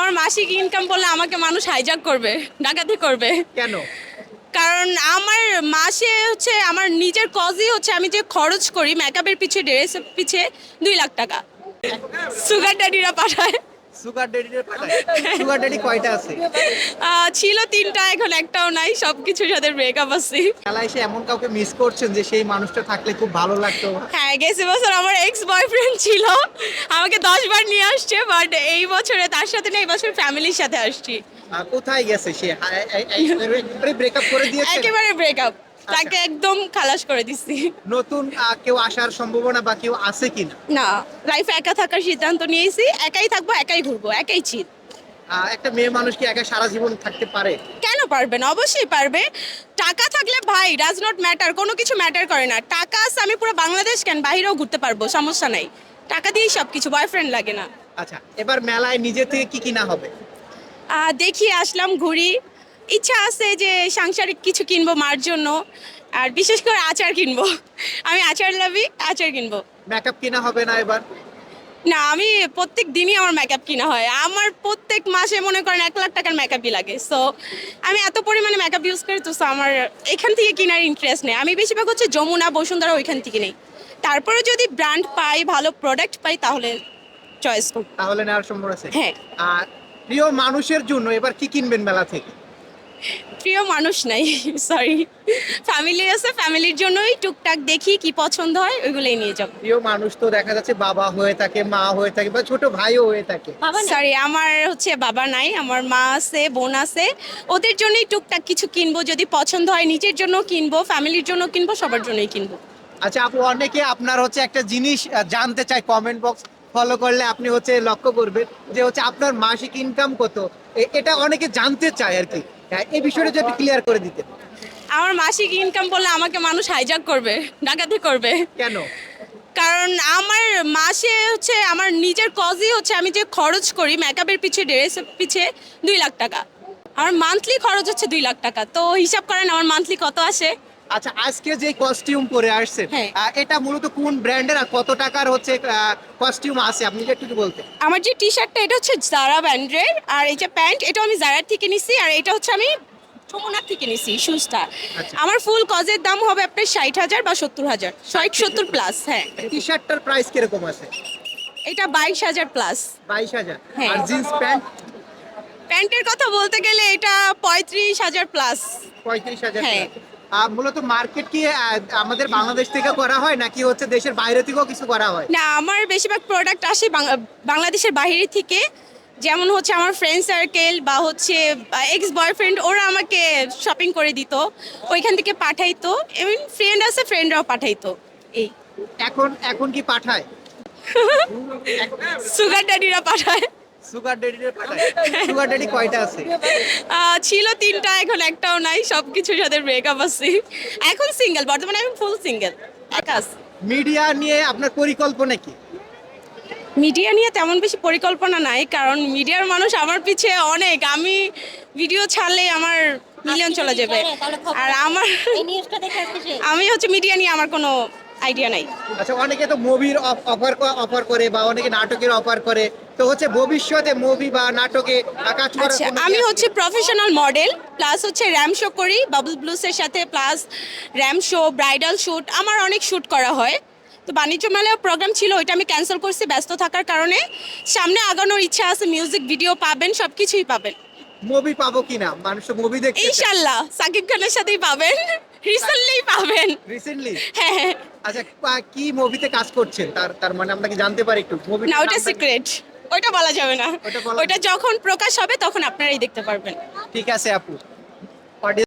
আমার মাসিক ইনকাম বললে আমাকে মানুষ হাইজ্যাক করবে, ডাকাতি করবে। কেন? কারণ আমার মাসে হচ্ছে আমার নিজের কজই হচ্ছে আমি যে খরচ করি মেকআপের পিছে, ড্রেসের পিছে 2 লাখ টাকা সুগার ড্যাডিরা পাঠায়। সুগার ড্যাডির পাঠায়? সুগার ড্যাডি কয়টা আছে? ছিল 3টা, এখন একটাও নাই, সবকিছুর সাথে ব্রেকআপ আছে। খেলা এসে এমন কাউকে মিস করছেন যে সেই মানুষটা থাকলে খুব ভালো লাগতো? হ্যাঁ, গেছে বছর আমার এক্স বয়ফ্রেন্ড ছিল, আমাকে 10 বার নিয়ে আসছে, বাট এই বছরে তার সাথে না, এই বছর ফ্যামিলির সাথে আসছি। কোথায় গেছে সে? ব্রেকআপ করে দিয়েছে? একেবারে ব্রেকআপ, তাকে একদম খালাস করে দিচ্ছি। নতুন কেউ আসার সম্ভাবনা বা কেউ আছে কিনা? না, লাইফে একা থাকার সিদ্ধান্ত নিয়েছি, একাই থাকবো, একাই ঘুরবো, একাই চিল। একটা মেয়ে মানুষ কি একা সারা জীবন থাকতে পারে? কেন পারবে না, অবশ্যই পারবে। টাকা থাকলে ভাই ডাজ নট ম্যাটার, কোনো কিছু ম্যাটার করে না। টাকা আছে, আমি পুরো বাংলাদেশ কেন বাইরেও ঘুরতে পারবো, সমস্যা নাই। টাকা দিয়েই সব কিছু, বয়ফ্রেন্ড লাগে না। আচ্ছা, এবার মেলায় নিজে থেকে কি কিনা হবে? দেখি, আসলাম, ঘুরি। ইচ্ছা আছে যে সাংসারিক কিছু কিনবো মার জন্য, আর বিশেষ করে আচার কিনবো। আমি আচার লাভি, আচার কিনবো। মেকআপ কিনা হবে না এবার? না, আমি প্রত্যেক দিনই আমার মেকআপ কিনা হয়। আমার প্রত্যেক মাসে মনে করেন 1 লাখ টাকার মেকআপই লাগে। সো আমি এত পরিমাণে মেকআপ ইউজ করি, তো আমার এখান থেকে কেনার ইন্টারেস্ট নেই। আমি বেশিরভাগ হচ্ছে যমুনা, বসুন্ধরা ওইখান থেকে নেই। তারপরে যদি ব্র্যান্ড পাই, ভালো প্রোডাক্ট পাই, তাহলে চয়েস করব। তাহলে নেওয়ার সম্ভব আছে? হ্যাঁ। আর প্রিয় মানুষের জন্য এবার কি কিনবেন মেলা থেকে? প্রিয় মানুষ নাই, সরি। ফ্যামিলি আছে, ফ্যামিলির জন্যই টুকটাক দেখি কি পছন্দ হয়, ওইগুলোই নিয়ে যাব। প্রিয় মানুষ তো দেখা যাচ্ছে বাবা হয়ে থাকে, মা হয়ে থাকে, বা ছোট ভাইও হয়ে থাকে। সরি, আমার হচ্ছে বাবা নাই, আমার মা আছে, বোন আছে। ওদের জন্যই টুকটাক কিছু কিনবো, যদি পছন্দ হয় নিজের জন্য কিনবো, ফ্যামিলির জন্য কিনবো, সবার জন্যই কিনবো। আচ্ছা আপু, অনেকে আপনার হচ্ছে একটা জিনিস জানতে চায়, কমেন্ট বক্স ফলো করলে আপনি হচ্ছে লক্ষ্য করবেন যে হচ্ছে আপনার মাসিক ইনকাম কত। এটা অনেকে জানতে চায় আর কি। এই বিষয়টা যদি ক্লিয়ার করে দিতেন। আমার মাসিক ইনকাম বললে আমাকে মানুষ হাইজ্যাক করবে, ডাকাতি করবে। কেন? কারণ আমার মাসে হচ্ছে আমার নিজের কজই হচ্ছে আমি যে খরচ করি মেকআপের পিছে, ড্রেসের পিছে 2 লাখ টাকা। আমার মান্থলি খরচ হচ্ছে 2 লাখ টাকা। তো হিসাব করেন আমার মান্থলি কত আসে। আচ্ছা, আজকে যে কস্টিউম পরে আসছেন, হ্যাঁ। এটা মূলত কোন ব্র্যান্ডের আর কত টাকার হচ্ছে কস্টিউম আছে, আপনি কি একটু বলতে? আমার যে টি শার্টটা, এটা হচ্ছে জারা ব্র্যান্ডের, আর এই যে প্যান্ট, এটা আমি জারার থেকে নিছি, আর এটা হচ্ছে আমি যমুনার থেকে নিছি শুজটা। আচ্ছা। আমার ফুল কজের দাম হবে আপনার 60,000 বা 70,000, 60-70 প্লাস। হ্যাঁ, টি শার্টটার প্রাইস কিরকম আছে? এটা 22,000 প্লাস। 22,000? হ্যাঁ। আর জিন্স প্যান্ট? প্যান্টের কথা বলতে গেলে এটা 35,000 প্লাস। 35,000? হ্যাঁ। মূলত মার্কেট কি আমাদের বাংলাদেশ থেকে করা হয় নাকি হচ্ছে দেশের বাইরে থেকেও কিছু করা হয়? না, আমার বেশিরভাগ প্রোডাক্ট আসে বাংলাদেশের বাইরে থেকে। যেমন হচ্ছে আমার ফ্রেন্ড সার্কেল বা হচ্ছে এক্স বয়ফ্রেন্ড, ওরা আমাকে শপিং করে দিত, ওইখান থেকে পাঠাইতো। এমন ফ্রেন্ড আছে, ফ্রেন্ডরাও পাঠাইতো। এই এখন এখন কি পাঠায়? সুগার ড্যাডিরা পাঠায়। সুগার ড্যাডির পাঠায়? সুগার ড্যাডি কয়টা আছে? ছিল 3টা, এখন একটাও নাই, সবকিছুর সাথে ব্রেকআপ আছে। এখন সিঙ্গেল, বর্তমানে আমি ফুল সিঙ্গেল, একা আছি। মিডিয়া নিয়ে আপনার পরিকল্পনা কি? মিডিয়া নিয়ে তেমন বেশি পরিকল্পনা নাই, কারণ মিডিয়ার মানুষ আমার পিছে অনেক। আমি ভিডিও ছাড়লে আমার মিলিয়ন চলে যাবে, আর আমার আমি হচ্ছে মিডিয়া নিয়ে আমার কোনো আইডিয়া নাই। আচ্ছা, অনেকে তো মুভির অফার করে বা অনেকে নাটকের অফার করে, তো হচ্ছে ভবিষ্যতে মুভি বা নাটকে কাজ করার আচ্ছা, কোনো আমি কি আছে? হচ্ছে প্রফেশনাল মডেল, প্লাস হচ্ছে র্যাম শো করি বাবল ব্লুসের সাথে, plus ramp show, bridal shoot, আমার অনেক শ্যুট করা হয়। তো বাণিজ্য মেলায় প্রোগ্রাম ছিল, ওইটা আমি ক্যান্সেল করছি ব্যস্ত থাকার কারণে। সামনে আগানোর ইচ্ছা আছে, মিউজিক ভিডিও পাবেন, সব কিছুই পাবেন মুভি পাবো কিনা, মানুষ মুভি দেখতে ইনশাল্লাহ। সাকিব খানের সাথেই পাবেন, রিসেন্টলি পাবেন। রিসেন্টলি? হ্যাঁ, হ্যাঁ। আচ্ছা, কি মুভিতে কাজ করছেন, তার তার মানে আমরা কি জানতে পারি একটু? মুভি না, ওটা সিক্রেট, ওইটা বলা যাবে না। ওটা বলা- ওইটা যখন প্রকাশ হবে তখন আপনারাই দেখতে পারবেন। ঠিক আছে আপু।